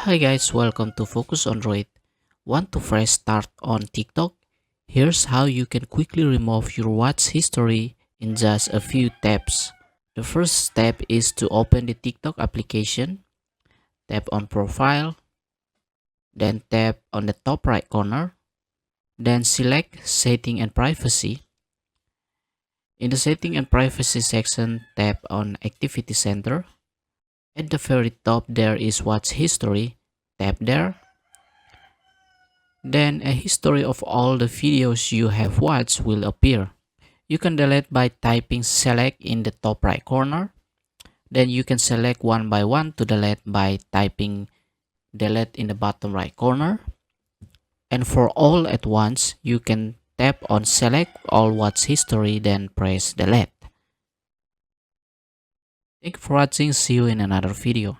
Hi guys, welcome to Focus Android. Want to fresh start on TikTok? Here's how you can quickly remove your watch history in just a few taps. The first step is to open the TikTok application, tap on Profile, then tap on the top right corner, then select Setting and Privacy. In the Setting and Privacy section, tap on Activity Center. At the very top there is Watch History. Tap there. Then a history of all the videos you have watched will appear. You can delete by typing select in the top right corner. Then you can select one by one to delete by typing delete in the bottom right corner. And for all at once, you can tap on select all watch history, then press delete. Thank you for watching. See you in another video.